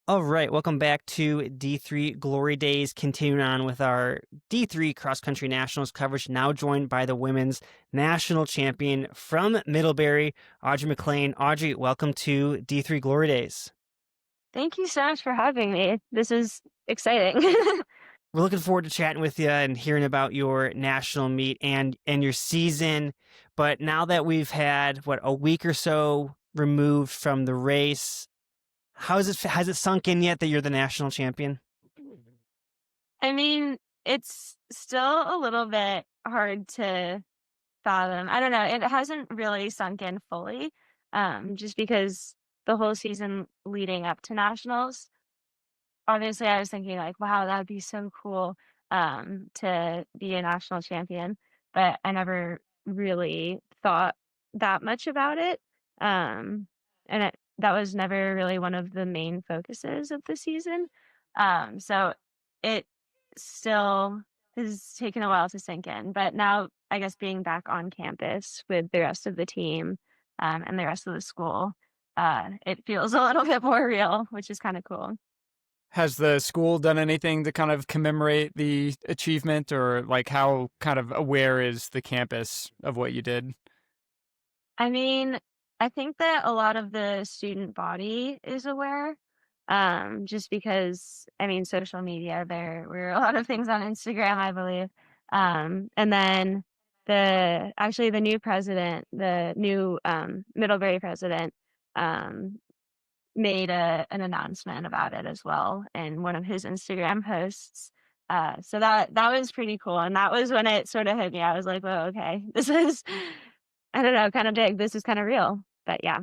All right, welcome back to D3 Glory Days, continuing on with our D3 cross country nationals coverage. Now joined by the women's national champion from Middlebury, Audrey MacLean. Audrey, welcome to D3 Glory Days. Thank you so much for having me. This is exciting. We're looking forward to chatting with you and hearing about your national meet and your season. But now that we've had a week or so removed from the race, has it sunk in yet that you're the national champion? I mean, it's still a little bit hard to fathom. I don't know. It hasn't really sunk in fully, just because the whole season leading up to nationals, obviously, I was thinking like, wow, that would be so cool to be a national champion, but I never really thought that much about it. Um, that was never really one of the main focuses of the season. So it still has taken a while to sink in, but now I guess being back on campus with the rest of the team and the rest of the school, it feels a little bit more real, which is kind of cool. Has the school done anything to kind of commemorate the achievement, or like how kind of aware is the campus of what you did? I mean, I think that a lot of the student body is aware, just because, I mean, social media, there were a lot of things on Instagram, I believe. And then the new president, the new Middlebury president, um, made an announcement about it as well in one of his Instagram posts. So that was pretty cool, and that was when it sort of hit me. I was like, "Whoa, okay, this is, I don't know, kind of big. This is kind of real." But yeah,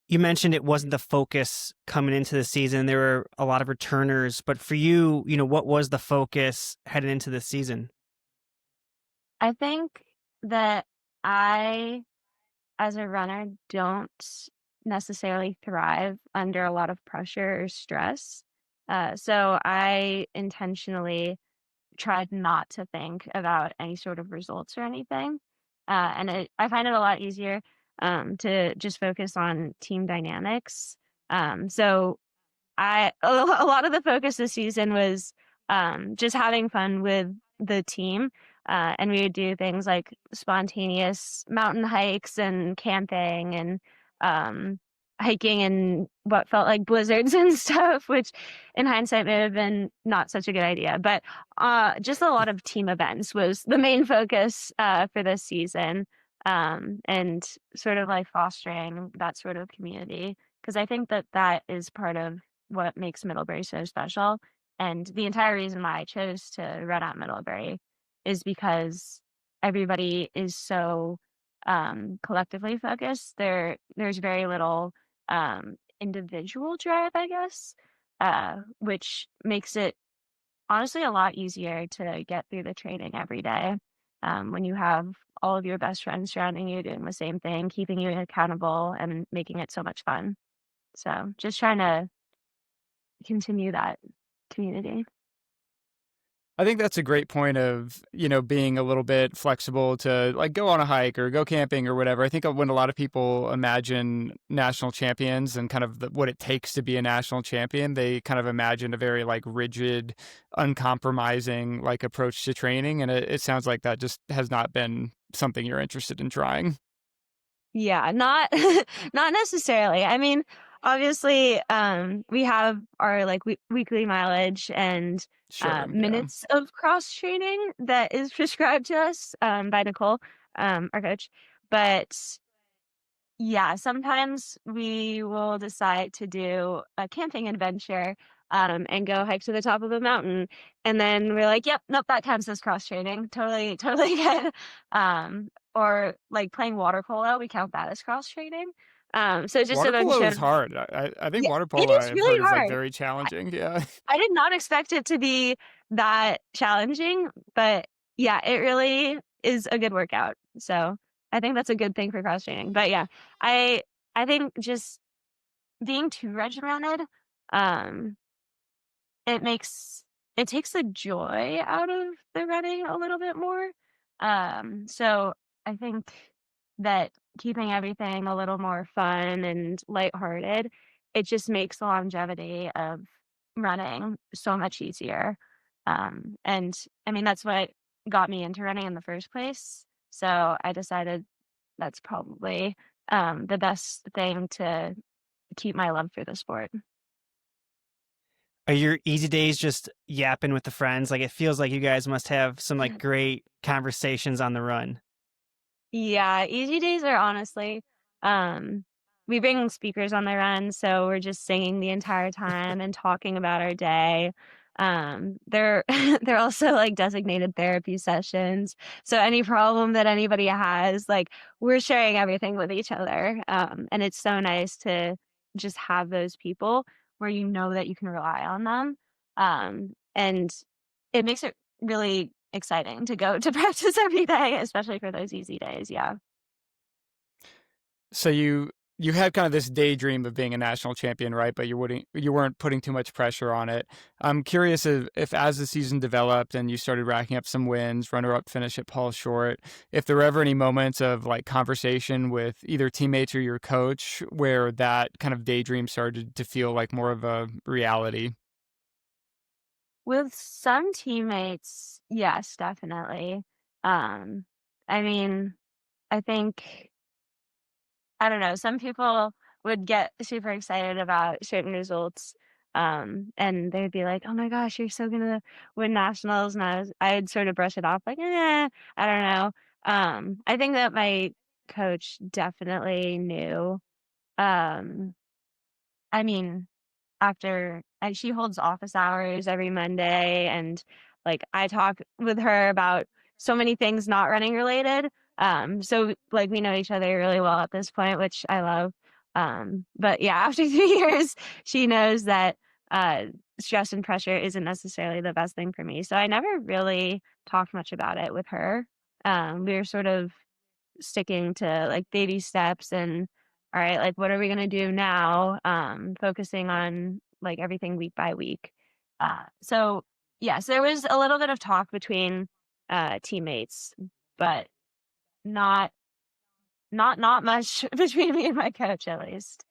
You mentioned it wasn't the focus coming into the season. There were a lot of returners, but for you, what was the focus heading into the season? I think that I, as a runner, don't necessarily thrive under a lot of pressure or stress. So I intentionally tried not to think about any sort of results or anything. I find it a lot easier to just focus on team dynamics. So a lot of the focus this season was just having fun with the team. And we would do things like spontaneous mountain hikes and camping and um, hiking in what felt like blizzards and stuff, which in hindsight may have been not such a good idea. But just a lot of team events was the main focus for this season, and sort of like fostering that sort of community. Because I think that that is part of what makes Middlebury so special. And the entire reason why I chose to run at Middlebury is because everybody is so collectively focused. There's very little individual drive, I guess, which makes it honestly a lot easier to get through the training every day. When you have all of your best friends surrounding you doing the same thing, keeping you accountable and making it so much fun. So just trying to continue that community. I think that's a great point of, being a little bit flexible to like go on a hike or go camping or whatever. I think when a lot of people imagine national champions and kind of what it takes to be a national champion, they kind of imagine a very like rigid, uncompromising like approach to training. And it sounds like that just has not been something you're interested in trying. Yeah, not not necessarily. I mean, obviously, we have our like weekly mileage and Sure. Yeah. minutes of cross training that is prescribed to us by Nicole, our coach. But yeah, sometimes we will decide to do a camping adventure, and go hike to the top of a mountain, and then we're like, "Yep, nope, that counts as cross training. Totally, totally good." Or like playing water polo, we count that as cross training. So just a Water bunch polo of, is hard. I think yeah, water it polo is I've really heard is like hard. very I, challenging. Yeah. I did not expect it to be that challenging, but yeah, it really is a good workout. So I think that's a good thing for cross training. But yeah, I I think just being too regimented, um, it makes it takes the joy out of the running a little bit more. So I think that keeping everything a little more fun and lighthearted it just makes the longevity of running so much easier. And I mean, that's what got me into running in the first place. So I decided that's probably the best thing to keep my love for the sport. Are your easy days just yapping with the friends? Like, it feels like you guys must have some like great conversations on the run. Yeah, easy days are honestly, um, we bring speakers on the run, so we're just singing the entire time and talking about our day. They're they're also like designated therapy sessions. So any problem that anybody has, like we're sharing everything with each other. And it's so nice to just have those people where you know that you can rely on them. And it makes it really exciting to go to practice every day, especially for those easy days, yeah. So you had kind of this daydream of being a national champion, right? But you weren't putting too much pressure on it. I'm curious if as the season developed and you started racking up some wins, runner-up finish at Paul Short, if there were ever any moments of like conversation with either teammates or your coach where that kind of daydream started to feel like more of a reality. With some teammates, yes, definitely. Um, I mean, I think I don't know, some people would get super excited about certain results, and they'd be like, "Oh my gosh, you're so gonna win nationals," and I'd sort of brush it off like, I don't know." I think that my coach definitely knew, um, I mean, after and she holds office hours every Monday, and, like, I talk with her about so many things not running related, so, like, we know each other really well at this point, which I love, but yeah, after 3 years, she knows that, uh, stress and pressure isn't necessarily the best thing for me, so I never really talked much about it with her. We were sort of sticking to like baby steps and all right, like what are we gonna do now? Focusing on like everything week by week. So yes, there was a little bit of talk between teammates, but not not much between me and my coach at least.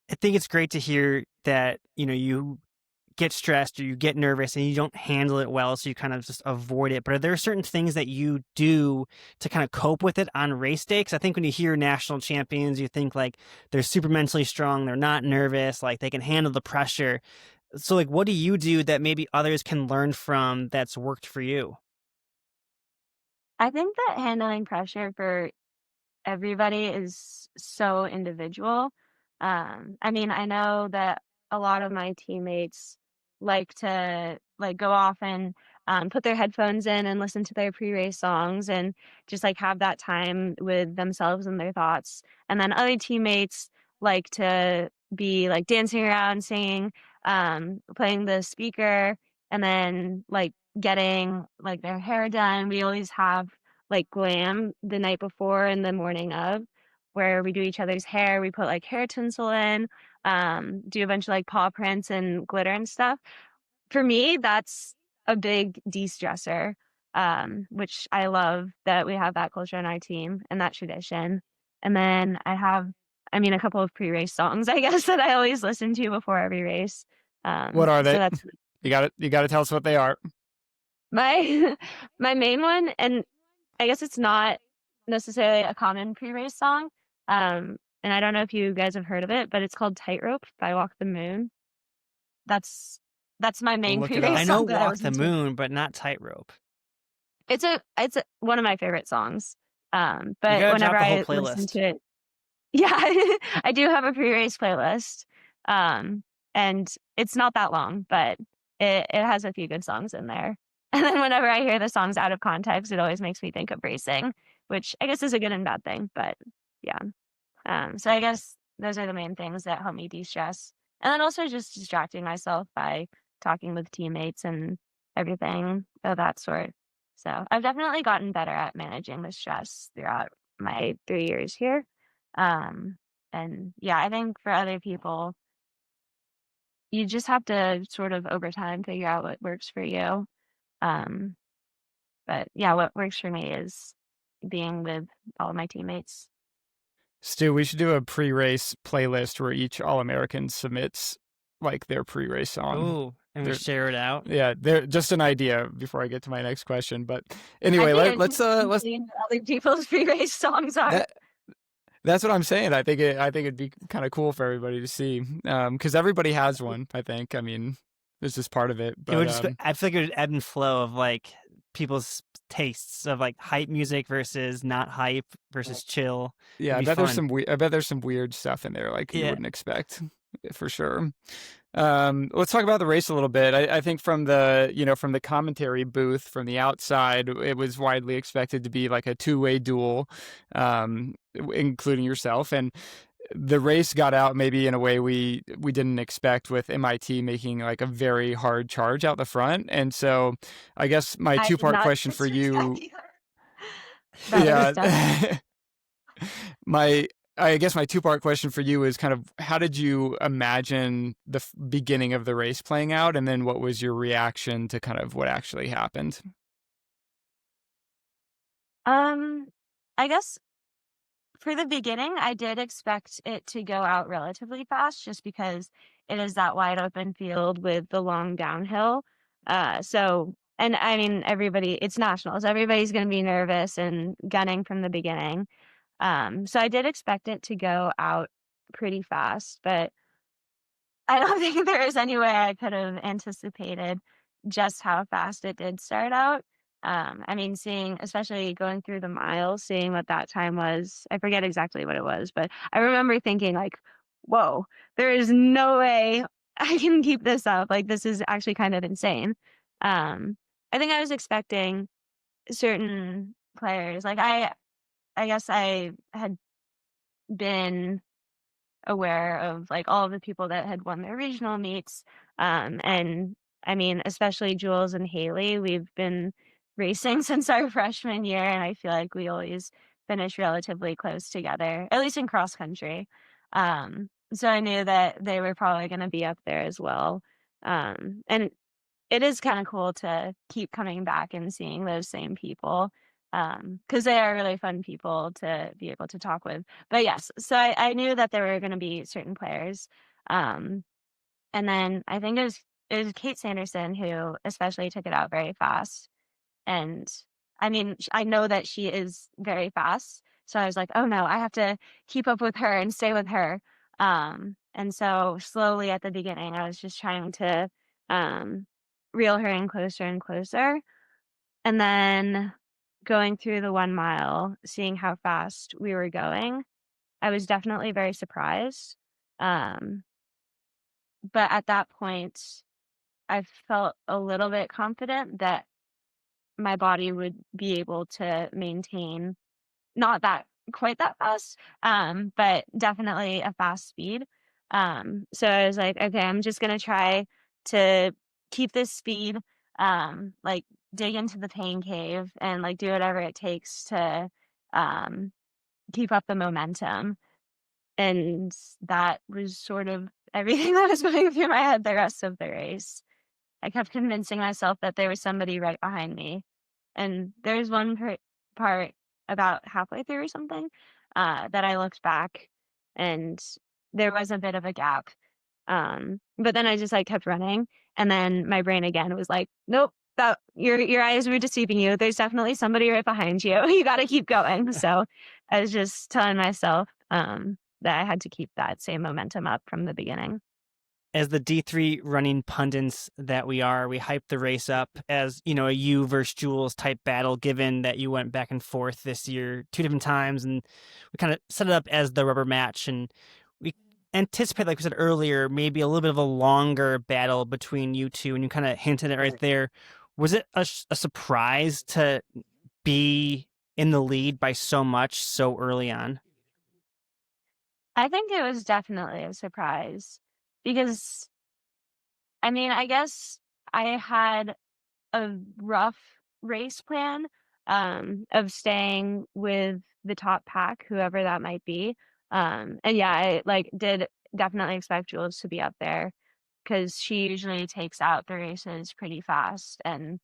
I think it's great to hear that, you get stressed or you get nervous and you don't handle it well, so you kind of just avoid it. But are there certain things that you do to kind of cope with it on race day? Because I think when you hear national champions, you think like they're super mentally strong, they're not nervous, like they can handle the pressure. So, like, what do you do that maybe others can learn from that's worked for you? I think that handling pressure for everybody is so individual. I mean, I know that a lot of my teammates like to like go off and put their headphones in and listen to their pre-race songs and just like have that time with themselves and their thoughts. And then other teammates like to be like dancing around, singing, playing the speaker, and then like getting like their hair done. We always have like glam the night before and the morning of, where we do each other's hair. We put like hair tinsel in, do a bunch of like paw prints and glitter and stuff. For me, that's a big de-stressor, which I love that we have that culture on our team and that tradition. And then I mean, a couple of pre-race songs, I guess, that I always listen to before every race. What are So they? that's You got to tell us what they are. my my main one, and I guess it's not necessarily a common pre-race song, and I don't know if you guys have heard of it, but it's called "Tightrope" by Walk the Moon. That's that's my We'll main look it pre-race I up. know song that I Walk the listen to. Moon, but not Tightrope. One of my favorite songs, You but got to whenever drop the whole I listen to playlist. it yeah, I do have a pre-race playlist, um, and it's not that long, but it has a few good songs in there. And then whenever I hear the songs out of context, it always makes me think of racing, which I guess is a good and bad thing, but yeah. So I guess those are the main things that help me de-stress. And then also just distracting myself by talking with teammates and everything of that sort. So I've definitely gotten better at managing the stress throughout my 3 years here. Um, and yeah, I think for other people, you just have to sort of over time figure out what works for you. Um, but yeah, what works for me is being with all of my teammates. Stu, we should do a pre-race playlist where each All-American submits like their pre-race song. Ooh, and we They're, share it out. yeah, they're just an idea before I get to my next question. But I'd anyway, be let's interested in seeing what other people's pre-race songs are. that that's what I'm saying. I think it'd be kind of cool for everybody to see, because everybody has one. I think. I mean, this is part of it. It But would just I feel like it would ebb and flow of like people's tastes of like hype music versus not hype versus chill. yeah, It'd be fun. I bet there's some weird stuff in there like you Yeah. wouldn't expect, for sure. Let's talk about the race a little bit. I think from the commentary booth from the outside, it was widely expected to be like a two-way duel, including yourself. And the race got out maybe in a way we didn't expect, with MIT making like a very hard charge out the front. And so I guess my I did two-part not question for expect you, that either. That was definitely yeah, my I guess my two-part question for you is kind of how did you imagine the beginning of the race playing out, and then what was your reaction to kind of what actually happened? I guess for the beginning, I did expect it to go out relatively fast just because it is that wide open field with the long downhill. And I mean, it's nationals. Everybody's going to be nervous and gunning from the beginning. So I did expect it to go out pretty fast, but I don't think there is any way I could have anticipated just how fast it did start out. I mean, seeing, especially going through the miles, seeing what that time was, I forget exactly what it was, but I remember thinking, like, whoa, there is no way I can keep this up. Like, this is actually kind of insane. Um, I think I was expecting certain players, I guess I had been aware of like all of the people that had won their regional meets. And I mean, especially Jules and Haley, we've been racing since our freshman year, and I feel like we always finish relatively close together, at least in cross country. So I knew that they were probably going to be up there as well. And it is kind of cool to keep coming back and seeing those same people, because they are really fun people to be able to talk with. But yes, so I knew that there were going to be certain players, um, and then I think it was Kate Sanderson who especially took it out very fast. And I mean, I know that she is very fast, so I was like, oh no, I have to keep up with her and stay with her. And so slowly at the beginning, I was just trying to um, reel her in closer and closer. And then going through the 1 mile, seeing how fast we were going, I was definitely very surprised. Um, but at that point, I felt a little bit confident that my body would be able to maintain not that quite that fast, but definitely a fast speed. So I was like, okay, I'm just gonna try to keep this speed, like dig into the pain cave and like do whatever it takes to um, keep up the momentum. And that was sort of everything that was going through my head the rest of the race. I kept convincing myself that there was somebody right behind me. And there's one part about halfway through or something, that I looked back and there was a bit of a gap. But then I just like kept running, and then my brain again was like, nope, that your eyes were deceiving you. There's definitely somebody right behind you. You got to keep going. So I was just telling myself that I had to keep that same momentum up from the beginning. As the D3 running pundits that we are, we hype the race up as, you know, a you versus Jules type battle, given that you went back and forth this year 2 different times. And we kind of set it up as the rubber match. And we anticipate, like we said earlier, maybe a little bit of a longer battle between you two. And you kind of hinted it right there. Was it a surprise to be in the lead by so much so early on? I think it was definitely a surprise because I mean, I guess I had a rough race plan, of staying with the top pack, whoever that might be. And yeah, I like did definitely expect Jules to be up there because she usually takes out the races pretty fast and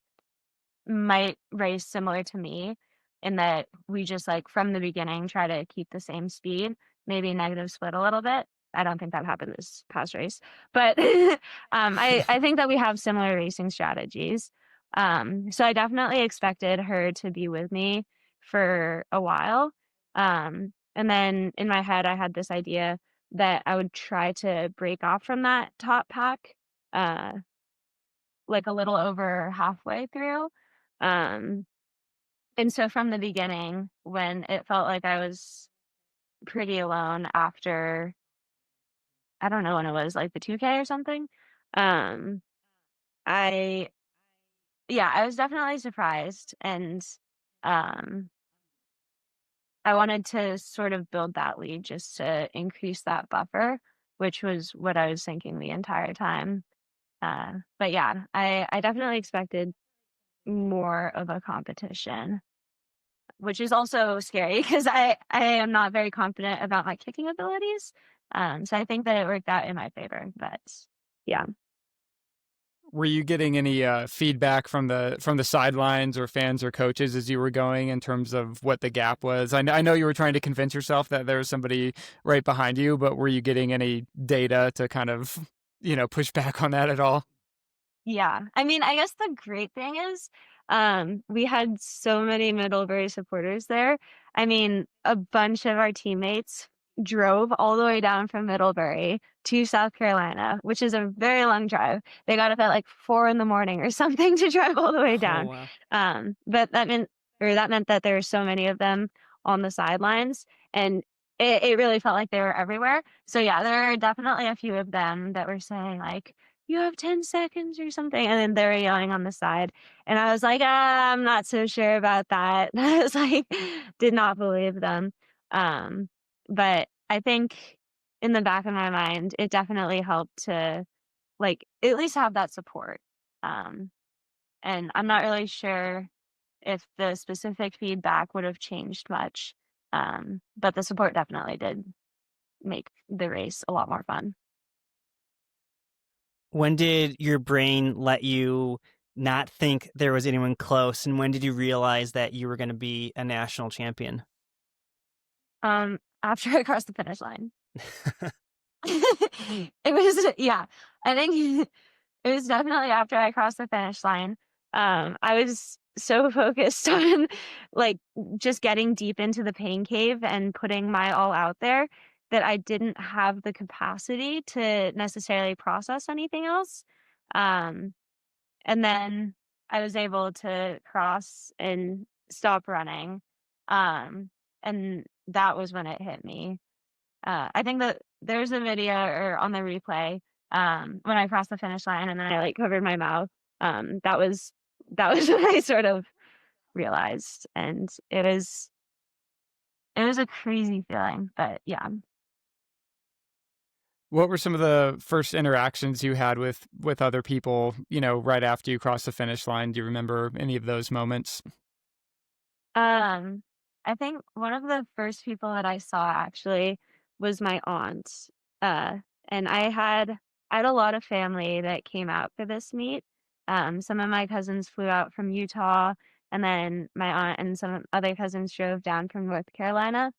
might race similar to me in that we just like from the beginning try to keep the same speed. maybe negative split a little bit. I don't think that happened this past race, but I think that we have similar racing strategies. So I definitely expected her to be with me for a while. And then in my head, I had this idea that I would try to break off from that top pack, uh, like a little over halfway through. Um, and so from the beginning, when it felt like I was pretty alone after, I don't know when it was, like the 2K or something, um, I, yeah, I was definitely surprised. And um, I wanted to sort of build that lead just to increase that buffer, which was what I was thinking the entire time. But yeah, I definitely expected more of a competition, which is also scary because I am not very confident about my kicking abilities. So I think that it worked out in my favor. But yeah. Were you getting any feedback from the sidelines or fans or coaches as you were going in terms of what the gap was? I know you were trying to convince yourself that there was somebody right behind you, but were you getting any data to kind of push back on that at all? Yeah. I mean, I guess the great thing is, we had so many Middlebury supporters there. I mean, a bunch of our teammates drove all the way down from Middlebury to South Carolina, which is a very long drive. They got up at like 4 in the morning or something to drive all the way Oh down. wow. But that meant that there were so many of them on the sidelines, and it really felt like they were everywhere. So yeah, there are definitely a few of them that were saying like, you have 10 seconds or something. And then they were yelling on the side. And I was like, I'm not so sure about that. I was like, did not believe them. Um, but I think in the back of my mind, it definitely helped to like at least have that support. Um, and I'm not really sure if the specific feedback would have changed much. But the support definitely did make the race a lot more fun. When did your brain let you not think there was anyone close, and when did you realize that you were going to be a national champion? After I crossed the finish line. It was, yeah, I think it was definitely after I crossed the finish line. I was so focused on, like, just getting deep into the pain cave and putting my all out there that I didn't have the capacity to necessarily process anything else. Um, and then I was able to cross and stop running, um, and that was when it hit me. I think that there's a video or on the replay, when I crossed the finish line and then I, like, covered my mouth. That was when I sort of realized, and it was a crazy feeling, but yeah. What were some of the first interactions you had with other people, right after you crossed the finish line? Do you remember any of those moments? Um, I think one of the first people that I saw actually was my aunt. Uh, and I had a lot of family that came out for this meet. Some of my cousins flew out from Utah, and then my aunt and some other cousins drove down from North Carolina.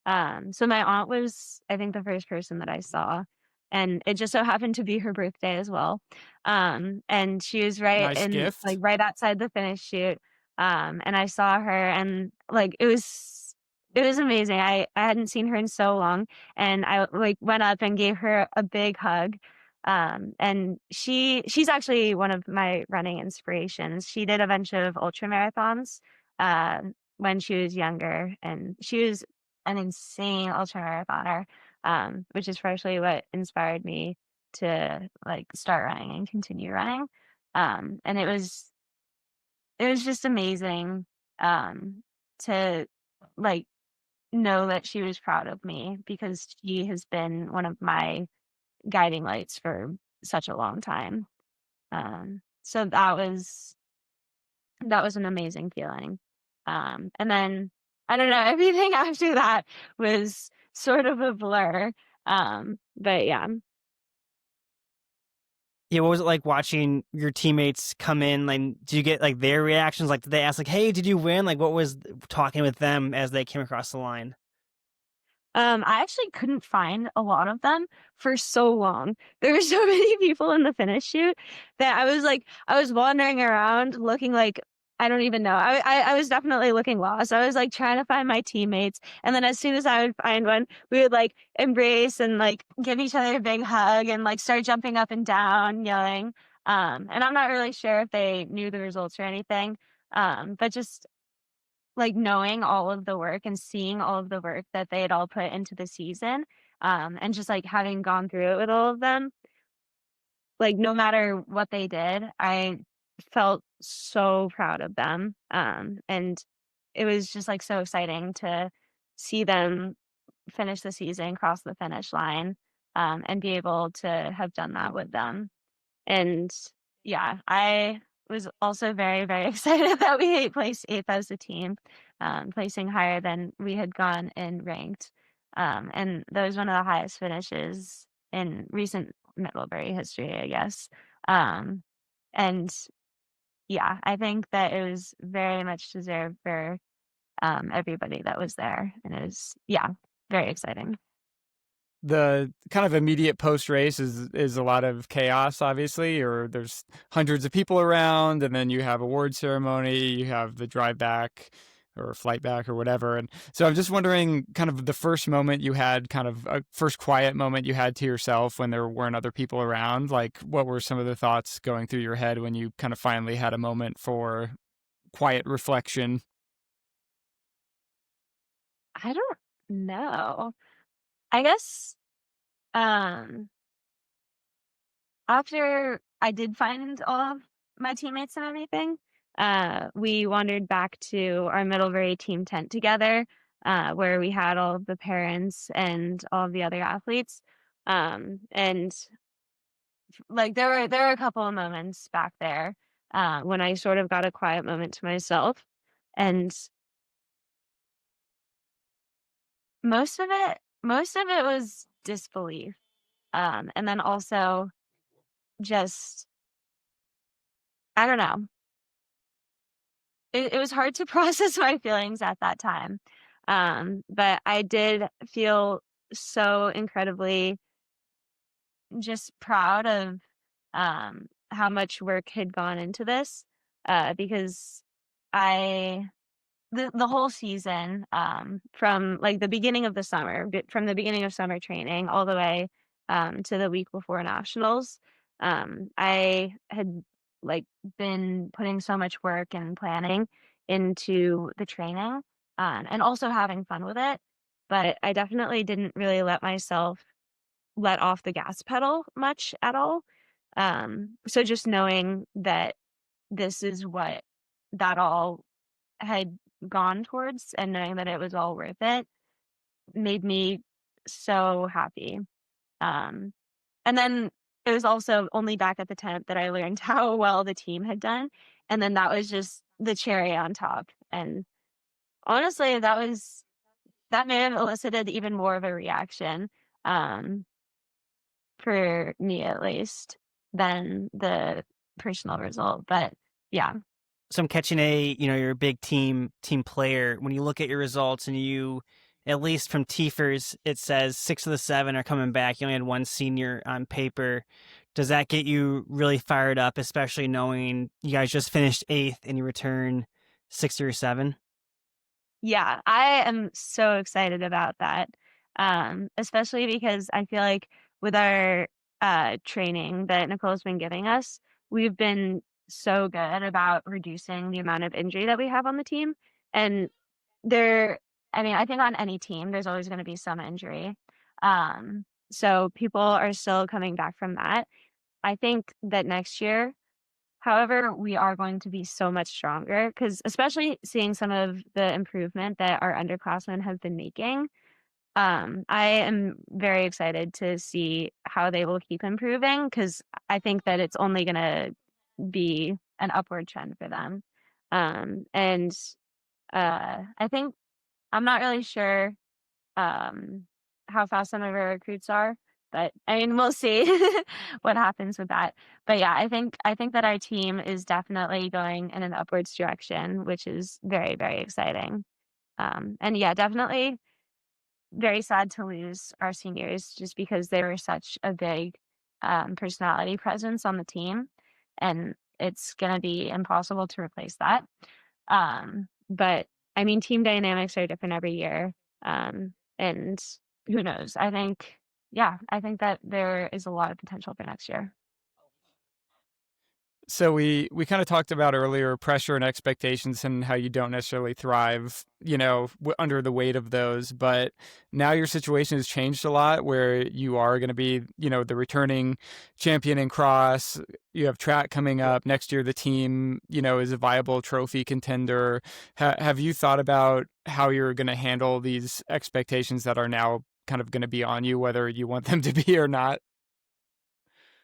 So my aunt was, I think, the first person that I saw, and it just so happened to be her birthday as well. And she was right Nice in, like, gift. right outside the finish chute. And I saw her, and like it was amazing. I hadn't seen her in so long, and I like went up and gave her a big hug. And she's actually one of my running inspirations. She did a bunch of ultra marathons when she was younger, and she was an insane ultra marathoner, which is partially what inspired me to like start running and continue running. And it was just amazing to like know that she was proud of me because she has been one of my guiding lights for such a long time. So that was an amazing feeling. And then I don't know, everything after that was sort of a blur. But yeah. Yeah, what was it like watching your teammates come in? Like, did you get like their reactions? Like, did they ask like, "Hey, did you win?" Like, what was talking with them as they came across the line? I actually couldn't find a lot of them for so long. There were so many people in the finish chute that I was wandering around looking like I don't even know. I was definitely looking lost. I was like trying to find my teammates, and then as soon as I would find one, we would like embrace and like give each other a big hug and like start jumping up and down, yelling. And I'm not really sure if they knew the results or anything. But just like, knowing all of the work and seeing all of the work that they had all put into the season, and just, like, having gone through it with all of them, like, no matter what they did, I felt so proud of them, and it was just, like, so exciting to see them finish the season, cross the finish line, and be able to have done that with them. And yeah, I was also very, very excited that we placed 8th as a team, placing higher than we had gone in ranked. And that was one of the highest finishes in recent Middlebury history, I guess. Um, and yeah, I think that it was very much deserved for everybody that was there. And it was, yeah, very exciting. The kind of immediate post race is a lot of chaos, obviously, or there's hundreds of people around, and then you have award ceremony, you have the drive back or flight back or whatever. And so I'm just wondering, kind of the first moment you had, kind of a first quiet moment you had to yourself when there weren't other people around. Like, what were some of the thoughts going through your head when you kind of finally had a moment for quiet reflection? I don't know. I guess um after I did find all of my teammates and everything, we wandered back to our Middlebury team tent together, where we had all of the parents and all of the other athletes. And like there were a couple of moments back there when I sort of got a quiet moment to myself, and most of it was disbelief, and then also just I don't know. It was hard to process my feelings at that time, but I did feel so incredibly just proud of, how much work had gone into this, because I the whole season, from, like, the beginning of the summer, from the beginning of summer training all the way, to the week before nationals, I had, like, been putting so much work and planning into the training, and also having fun with it, but I definitely didn't really let myself let off the gas pedal much at all, so just knowing that this is what that all had gone towards and knowing that it was all worth it made me so happy. Um, and then it was also only back at the tent that I learned how well the team had done. And then that was just the cherry on top. And honestly, that may have elicited even more of a reaction, um, for me at least, than the personal result. But yeah. So I'm catching you're a big team player. When you look at your results and you, at least from Tiefers, it says 6 of the 7 are coming back. You only had one senior on paper. Does that get you really fired up, especially knowing you guys just finished 8th and you return 6 or 7? Yeah, I am so excited about that, especially because I feel like with our, training that Nicole's been giving us, we've been so good about reducing the amount of injury that we have on the team, and there I mean, I think on any team, there's always gonna be some injury, so people are still coming back from that. I think that next year, however, we are going to be so much stronger because especially seeing some of the improvement that our underclassmen have been making, I am very excited to see how they will keep improving because I think that it's only gonna be an upward trend for them. And, I think I'm not really sure um, how fast some of our recruits are. But I mean, we'll see what happens with that. But yeah, I think that our team is definitely going in an upwards direction, which is very, very exciting. And yeah, definitely very sad to lose our seniors just because they were such a big personality presence on the team, and it's going to be impossible to replace that. But I mean, team dynamics are different every year, and who knows? I think that there is a lot of potential for next year. So we kind of talked about earlier pressure and expectations and how you don't necessarily thrive, under the weight of those. But now your situation has changed a lot, where you are going to be, the returning champion in cross. You have track coming up next year. The team, is a viable trophy contender. Have you thought about how you're going to handle these expectations that are now kind of going to be on you, whether you want them to be or not?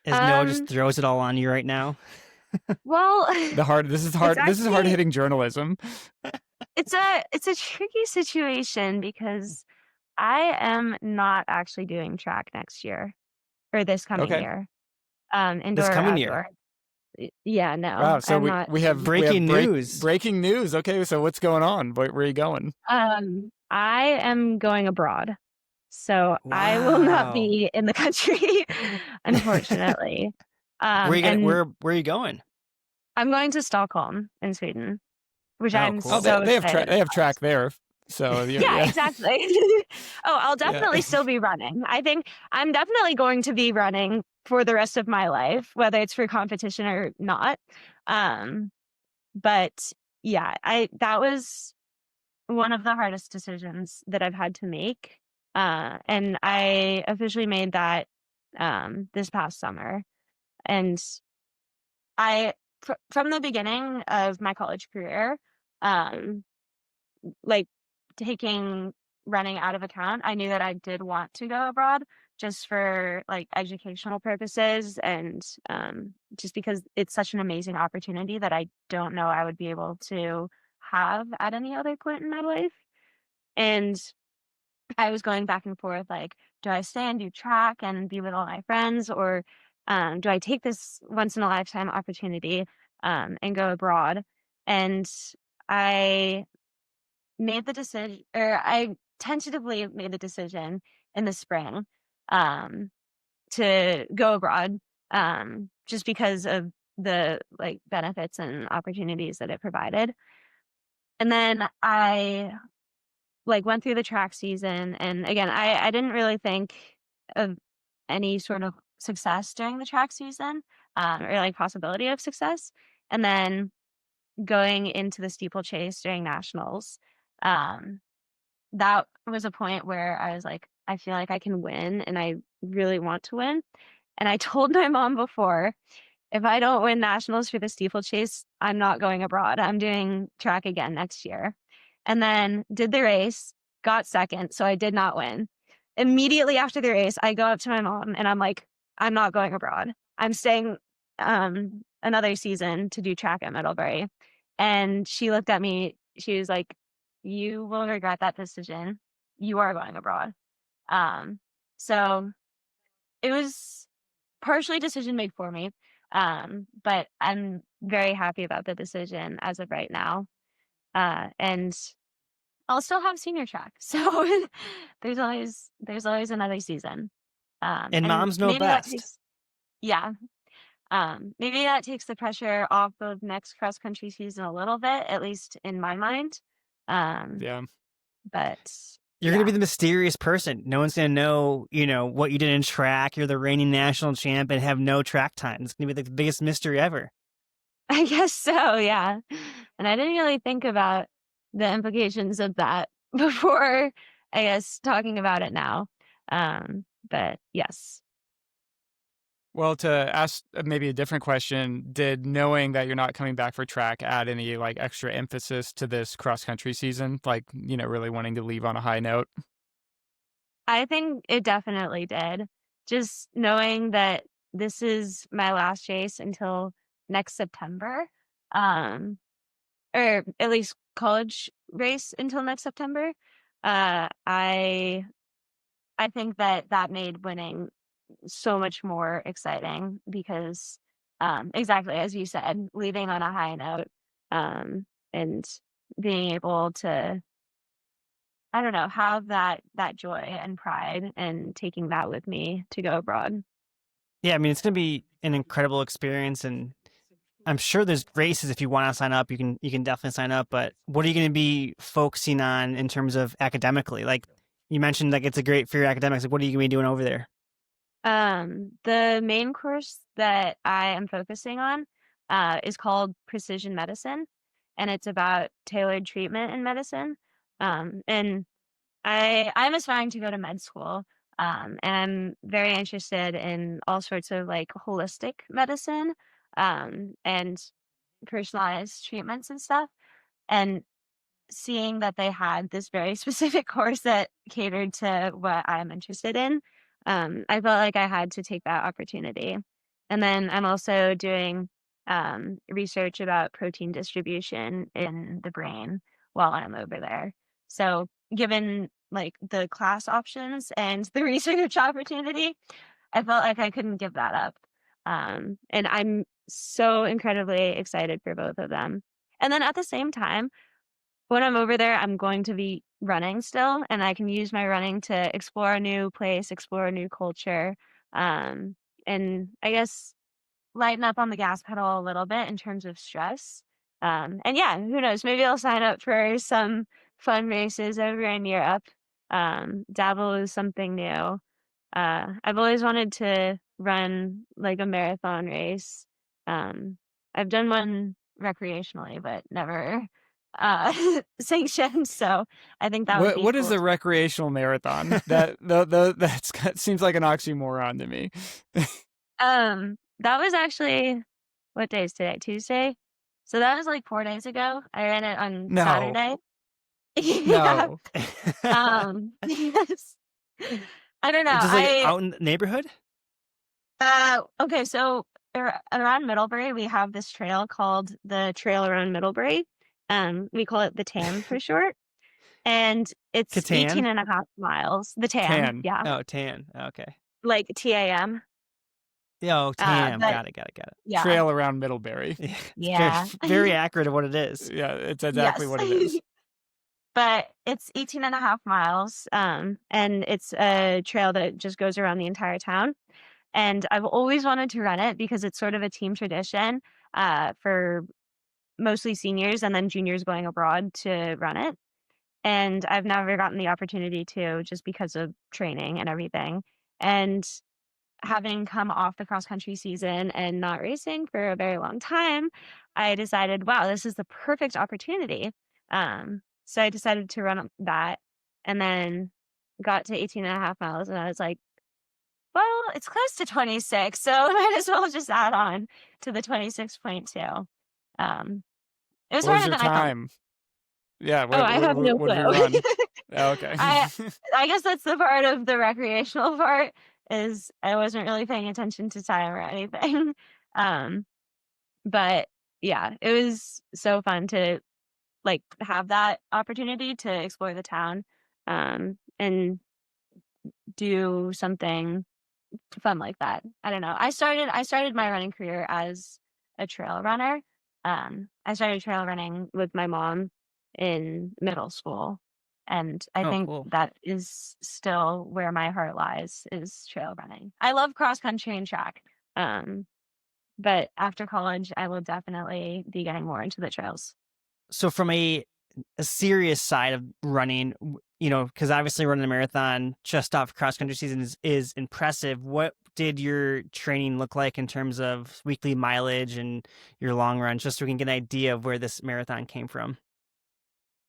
As Noah just Um, throws it all on you right now. well, This is it's hard. This is hard actually hitting journalism. it's a tricky situation because I am not actually doing track next year or this coming Okay. year, This indoor or coming year. outdoor. Yeah, no, Wow. So I'm we not. we have Breaking news. breaking news. Okay. So what's going on? Where are you going? I am going abroad, so I will not Wow. be in the country, unfortunately. And where are you going? I'm going to Stockholm in Sweden, which Oh, I'm Oh, cool. they so they have excited they have about. track there. So yeah, Yeah, yeah, exactly. Oh, I'll yeah. definitely still be running. I think I'm definitely going to be running for the rest of my life, whether it's for competition or not. Um, but yeah, I that was one of the hardest decisions that I've had to make. And I officially made that this past summer. And from the beginning of my college career, um, like taking running out of account, I knew that I did want to go abroad just for like educational purposes and just because it's such an amazing opportunity that I don't know I would be able to have at any other point in my life. And I was going back and forth like, do I stay and do track and be with all my friends, or do I take this once in a lifetime opportunity and go abroad? And I made the decision, or I tentatively made the decision in the spring um, to go abroad, just because of the like benefits and opportunities that it provided. And then I like went through the track season, and again, I didn't really think of any sort of success during the track season, or like possibility of success. And then going into the steeplechase during nationals, um, that was a point where I was like, I feel like I can win and I really want to win. And I told my mom before, if I don't win nationals for the steeplechase, I'm not going abroad. I'm doing track again next year. And then did the race, got second, so I did not win. Immediately after the race, I go up to my mom and I'm like, I'm not going abroad. I'm staying another season to do track at Middlebury. And she looked at me, she was like, you will regret that decision. You are going abroad. Um, so it was partially decision made for me. But I'm very happy about the decision as of right now. And I'll still have senior track. So there's always another season. And And moms know maybe that best. takes yeah. Maybe that takes the pressure off of next cross country season a little bit, at least in my mind. Um, Yeah. but You're going to be yeah, the mysterious person. No one's going to know, what you did in track. You're the reigning national champ and have no track time. It's going to be like the biggest mystery ever. I guess so, yeah. And I didn't really think about the implications of that before, I guess, talking about it now. But yes. Well, to ask maybe a different question, did knowing that you're not coming back for track add any like extra emphasis to this cross country season? Like, really wanting to leave on a high note? I think it definitely did. Just knowing that this is my last race until next September, um, or at least college race until next September. I think that that made winning so much more exciting because, exactly as you said, leaving on a high note, and being able to I don't know, have that joy and pride and taking that with me to go abroad. Yeah, I mean, it's going to be an incredible experience, and I'm sure there's races if you want to sign up. You can definitely sign up. But what are you going to be focusing on in terms of academically? Like you mentioned, like it's a great for your academics. Like, what are you going to be doing over there? The main course that I am focusing on is called Precision Medicine, and it's about tailored treatment in medicine. And I'm aspiring to go to med school, and I'm very interested in all sorts of like holistic medicine, and personalized treatments and stuff. And seeing that they had this very specific course that catered to what I'm interested in, I felt like I had to take that opportunity. And then I'm also doing research about protein distribution in the brain while I'm over there. So, given like the class options and the research opportunity, I felt like I couldn't give that up. And I'm so incredibly excited for both of them. And then at the same time, when I'm over there, I'm going to be running still, and I can use my running to explore a new place, explore a new culture, um, and I guess lighten up on the gas pedal a little bit in terms of stress. And yeah, who knows? Maybe I'll sign up for some fun races over in Europe. Dabble is something new. I've always wanted to run like a marathon race. Um, I've done one recreationally, but never sanctioned. So I think that would be What is cool. a recreational marathon? That seems like an oxymoron to me. That was actually what day is today? Tuesday. So that was like 4 days ago. I ran it on No, Saturday. Yeah. no. Yes. I don't know. Just like out in the neighborhood. Okay, so around Middlebury, we have this trail called the Trail Around Middlebury. We call it the TAM for short, and it's Catan. 18 and a half miles. The TAM, Tan. yeah, Oh, tan. Okay. like TAM. Oh, tam. But Got it. Got it. Got it. yeah, Trail around Middlebury. Yeah, it's very, yeah, very accurate of what it is. Yeah, it's exactly yes. what it is. But it's 18 and a half miles, and it's a trail that just goes around the entire town. And I've always wanted to run it because it's sort of a team tradition for mostly seniors and then juniors going abroad to run it. And I've never gotten the opportunity to just because of training and everything. And having come off the cross country season and not racing for a very long time, I decided, wow, this is the perfect opportunity. So I decided to run that and then got to 18 and a half miles. And I was like, well, it's close to 26. So I might as well just add on to the 26.2. Um, it was What was harder your than I thought. time? Yeah, Oh, I have no what did you clue. run? Oh, okay. I I guess that's the part of the recreational part is I wasn't really paying attention to time or anything. Um, but yeah, it was so fun to like have that opportunity to explore the town, and do something fun like that. I don't know. I started my running career as a trail runner. I started trail running with my mom in middle school, and I Oh, think cool. that is still where my heart lies is trail running. I love cross country and track. Um, but after college, I will definitely be getting more into the trails. So from a serious side of running, because obviously running a marathon just off cross country season is impressive. What did your training look like in terms of weekly mileage and your long run, just so we can get an idea of where this marathon came from?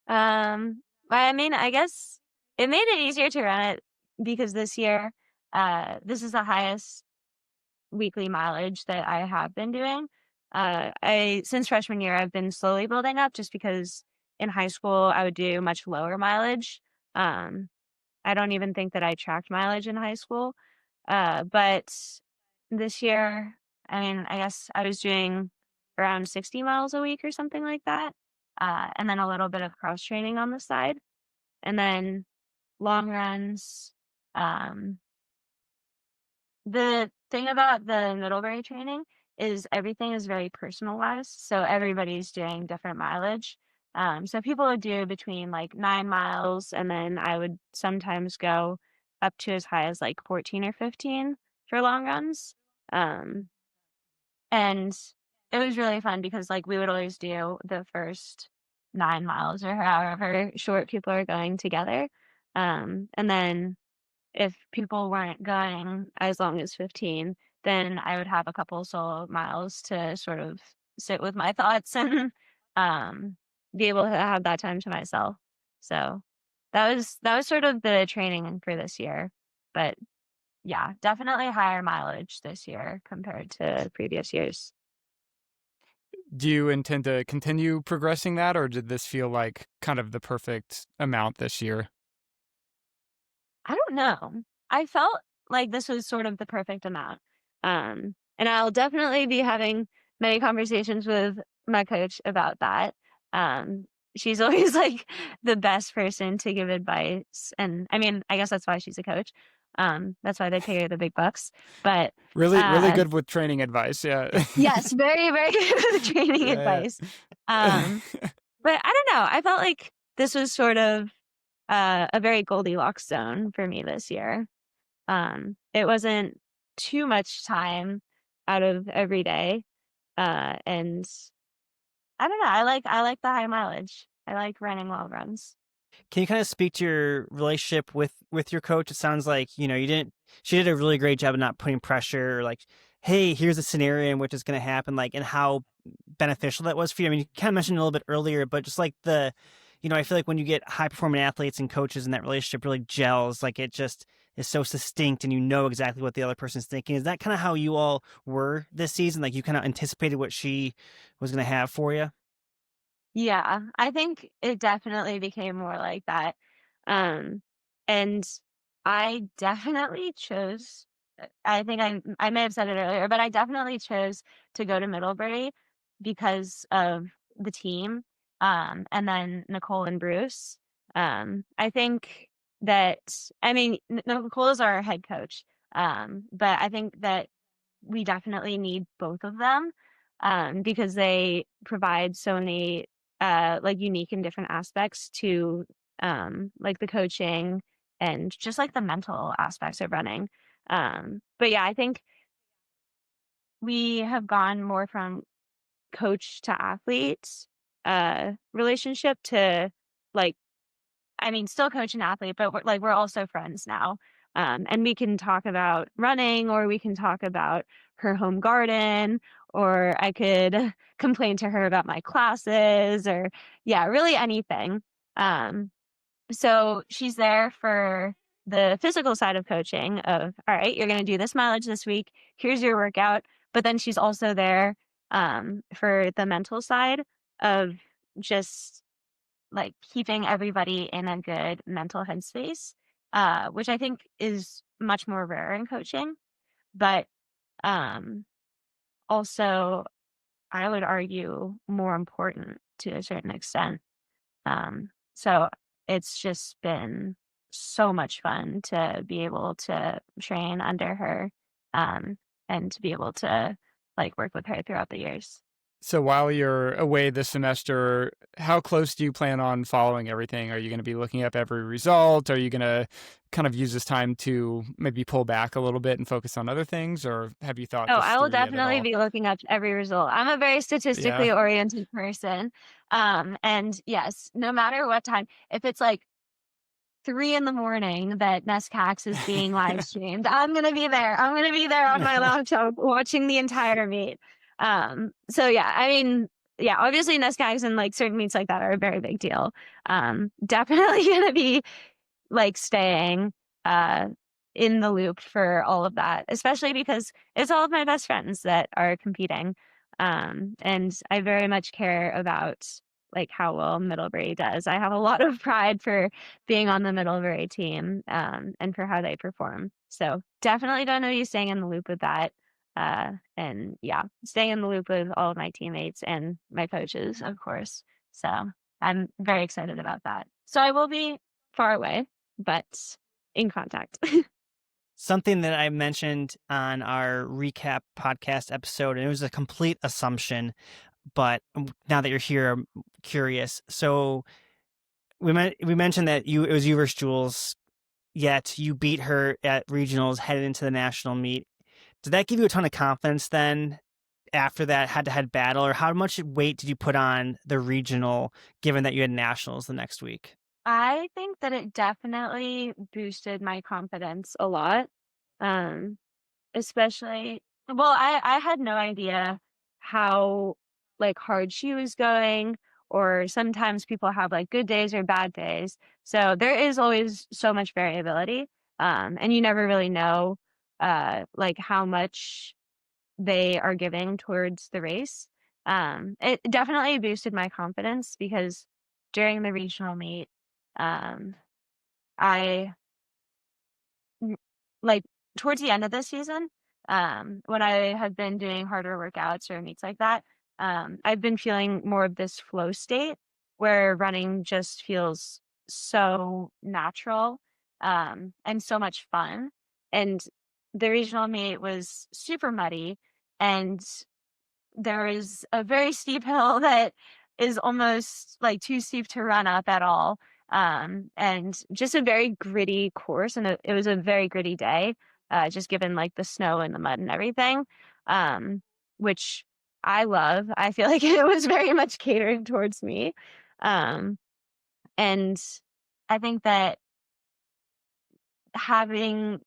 I mean, I guess it made it easier to run it because this year, this is the highest weekly mileage that I have been doing. I since freshman year, I've been slowly building up just because in high school I would do much lower mileage. Um, I don't even think that I tracked mileage in high school. But this year, I mean, I guess I was doing around 60 miles a week or something like that. And then a little bit of cross training on the side. And then long runs. Um, the thing about the Middlebury training is everything is very personalized, so everybody's doing different mileage. So people would do between like 9 miles, and then I would sometimes go up to as high as like 14 or 15 for long runs. Um, and it was really fun because like we would always do the first 9 miles or however short people are going together. And then if people weren't going as long as 15, then I would have a couple solo miles to sort of sit with my thoughts and um, be able to have that time to myself. So that was sort of the training for this year. But yeah, definitely higher mileage this year compared to previous years. Do you intend to continue progressing that, or did this feel like kind of the perfect amount this year? I don't know. I felt like this was sort of the perfect amount. And I'll definitely be having many conversations with my coach about that. Um, she's always like the best person to give advice. And I mean, I guess that's why she's a coach. That's why they pay her the big bucks. But Really, really uh, good with training advice. Yeah. yes, very, very good with training Yeah, advice. yeah. Um, but I don't know. I felt like this was sort of a very Goldilocks zone for me this year. It wasn't too much time out of every day. And I don't know. I like the high mileage. I like running long runs. Can you kind of speak to your relationship with your coach? It sounds like, you didn't she did a really great job of not putting pressure, or like, hey, here's a scenario in which it's going to happen, like, and how beneficial that was for you. I mean, you kind of mentioned it a little bit earlier, but just like I feel like when you get high performing athletes and coaches and that relationship really gels, like it just is so succinct and you know exactly what the other person's thinking. Is that kind of how you all were this season? Like you kind of anticipated what she was going to have for you? Yeah, I think it definitely became more like that. Um, and I definitely chose, I think I may have said it earlier, but I definitely chose to go to Middlebury because of the team, and then Nicole and Bruce. I think that, I mean, Nicole is our head coach, but I think that we definitely need both of them, because they provide so many like unique and different aspects to like the coaching and just like the mental aspects of running. But yeah, I think we have gone more from coach to athlete relationship to like, I mean, still coach and athlete, but we're also friends now. And we can talk about running, or we can talk about her home garden, or I could complain to her about my classes, or yeah, really anything. Um, so she's there for the physical side of coaching of, all right, you're going to do this mileage this week. Here's your workout. But then she's also there for the mental side of just like keeping everybody in a good mental headspace, which I think is much more rare in coaching. But um, also, I would argue more important to a certain extent. So it's just been so much fun to be able to train under her, um, and to be able to like work with her throughout the years. So while you're away this semester, how close do you plan on following everything? Are you going to be looking up every result? Are you going to kind of use this time to maybe pull back a little bit and focus on other things? Or have you thought Oh, this I will through yet at definitely all? be looking up every result. I'm a very Yeah. statistically oriented person. And yes, no matter what time, if it's like 3 in the morning that NESCAX is being live streamed, I'm gonna be there. I'm gonna be there on my laptop watching the entire meet. So yeah, I mean, yeah, obviously NESCAX and like certain meets like that are a very big deal. Definitely gonna be like staying uh in the loop for all of that, especially because it's all of my best friends that are competing. And I very much care about like how well Middlebury does. I have a lot of pride for being on the Middlebury team, and for how they perform. So definitely gonna be staying in the loop with that. And yeah, staying in the loop with all of my teammates and my coaches, of course. So I'm very excited about that. So I will be far away, but in contact. Something that I mentioned on our recap podcast episode, and it was a complete assumption. but now that you're here, I'm curious. So we mentioned that it was you versus Jules, yet you beat her at regionals, headed into the national meet. Did that give you a ton of confidence then after that head-to-head battle, or how much weight did you put on the regional, given that you had nationals the next week? I think that it definitely boosted my confidence a lot. Um, Especially well, I had no idea how, like, hard she was going, or sometimes people have, like, good days or bad days. So, there is always so much variability, and you never really know, like, how much they are giving towards the race. It definitely boosted my confidence because during the regional meet, um, I Mm, like, towards the end of the season, when I have been doing harder workouts or meets like that, I've been feeling more of this flow state where running just feels so natural, and so much fun. And the regional meet was super muddy, and there is a very steep hill that is almost, like, too steep to run up at all, and just a very gritty course, and it was a very gritty day, just given, like, the snow and the mud and everything, which I love. I feel like it was very much catering towards me, um, and I think that having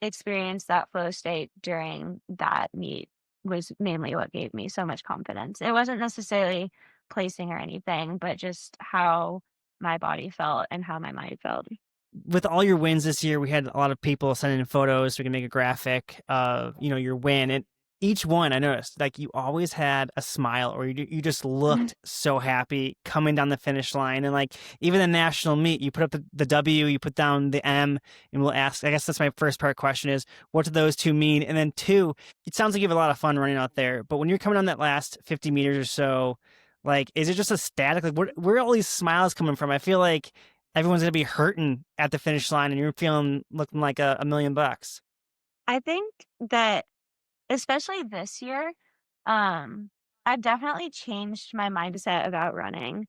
experienced that flow state during that meet was mainly what gave me so much confidence. It wasn't necessarily placing or anything, but just how my body felt and how my mind felt. With all your wins this year, we had a lot of people sending in photos so we can make a graphic of, your win. And each one, I noticed, like, you always had a smile, or you just looked so happy coming down the finish line. And like, even the national meet, you put up the W, you put down the M, and we'll ask, I guess that's my first part question is, what do those two mean? And then two, it sounds like you have a lot of fun running out there, but when you're coming on that last 50 meters or so, like, is it just a static? Like, where are all these smiles coming from? I feel like everyone's gonna be hurting at the finish line, and you're feeling looking like a million bucks. I think that especially this year, um, I've definitely changed my mindset about running.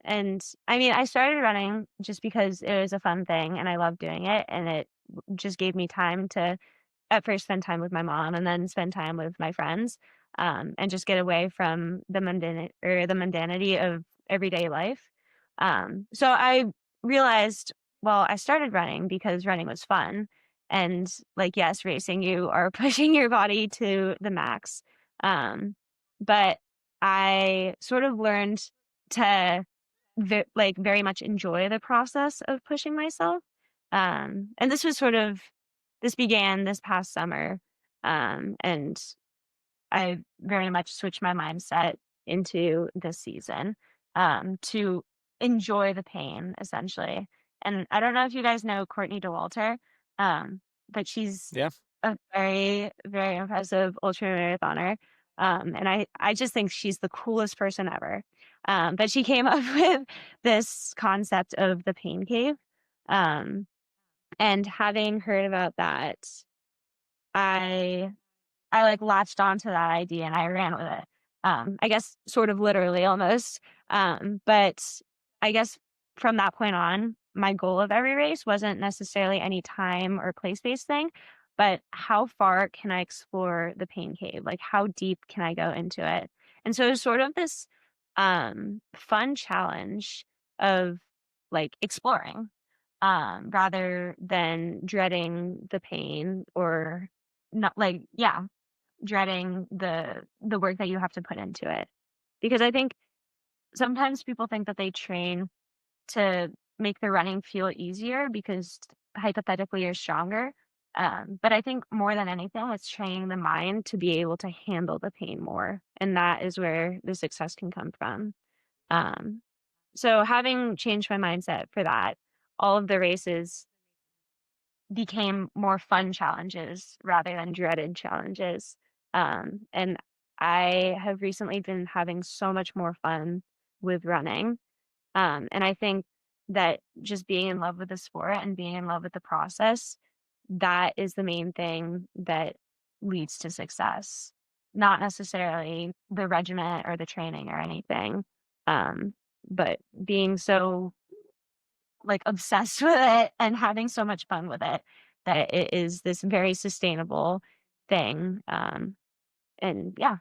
And I mean, I started running just because it was a fun thing and I love doing it. And it just gave me time to at first spend time with my mom and then spend time with my friends, and just get away from the mundanity of everyday life. So I realized, well, I started running because running was fun. And like, yes, racing, you are pushing your body to the max. But I sort of learned to very much enjoy the process of pushing myself. And this began this past summer, and I very much switched my mindset into this season, to enjoy the pain essentially. And I don't know if you guys know Courtney Dauwalter, but she's Yeah. a very, very impressive ultra marathoner. And I just think she's the coolest person ever. But she came up with this concept of the pain cave. Um, and having heard about that, I like, latched onto that idea and I ran with it. I guess sort of literally almost. But I guess from that point on, my goal of every race wasn't necessarily any time or place-based thing, but how far can I explore the pain cave? Like, how deep can I go into it? And so it's sort of this fun challenge of like exploring, rather than dreading the pain or not like, yeah, dreading the work that you have to put into it. Because I think sometimes people think that they train to make the running feel easier because hypothetically you're stronger. But I think more than anything, it's training the mind to be able to handle the pain more. And that is where the success can come from. Um, so having changed my mindset for that, all of the races became more fun challenges rather than dreaded challenges. And I have recently been having so much more fun with running. And I think that just being in love with the sport and being in love with the process, that is the main thing that leads to success. not necessarily the regiment or the training or anything, but being so like obsessed with it and having so much fun with it that it is this very sustainable thing. And yeah.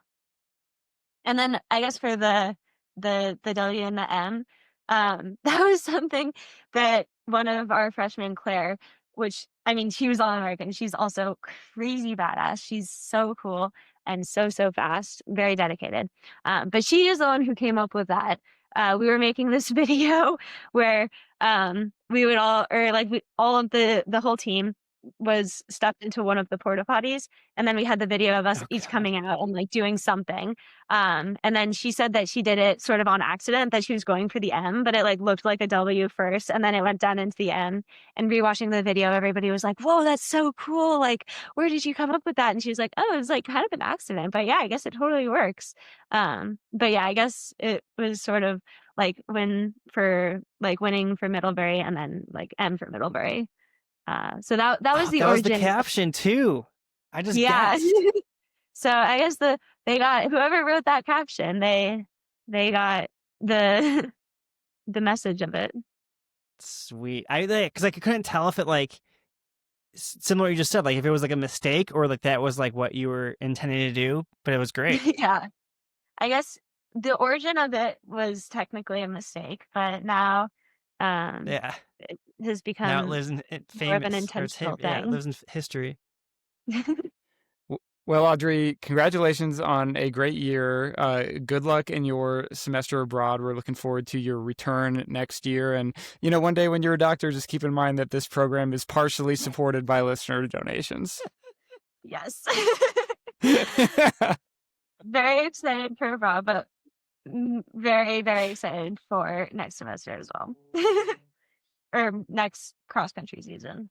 And then I guess for the W and the M, that was something that one of our freshmen, Claire, which I mean, she was all American. She's also crazy badass. She's so cool and so fast, very dedicated. But she is the one who came up with that. We were making this video where we would all, or like all of the whole team was stuffed into one of the porta potties, and then we had the video of us Oh each God. coming out and like doing something. And then she said that she did it sort of on accident, that she was going for the M, but it like looked like a W first, and then it went down into the M. And rewatching the video, everybody was like, "Whoa, that's so cool! Like, where did you come up with that?" And she was like, "Oh, it was like kind of an accident, but yeah, I guess it totally works." But yeah, I guess it was sort of like winning for Middlebury, and then like M for Middlebury. So that was Oh, the that was the origin. caption too. I just Yeah. guessed. So I guess they got whoever wrote that caption, they got the the message of it. Sweet. Because I couldn't tell if it like similar what you just said, like if it was like a mistake or like that was like what you were intending to do, but it was great. Yeah. I guess the origin of it was technically a mistake, but now um Yeah. it has Now it become lives in more of an famous, or intentional yeah, it thing. lives in history. Well, Audrey, congratulations on a great year. Good luck in your semester abroad. We're looking forward to your return next year. And, one day when you're a doctor, just keep in mind that this program is partially supported by listener donations. Yes. Very excited for abroad, but very, very excited for next semester as well. Or next cross country season.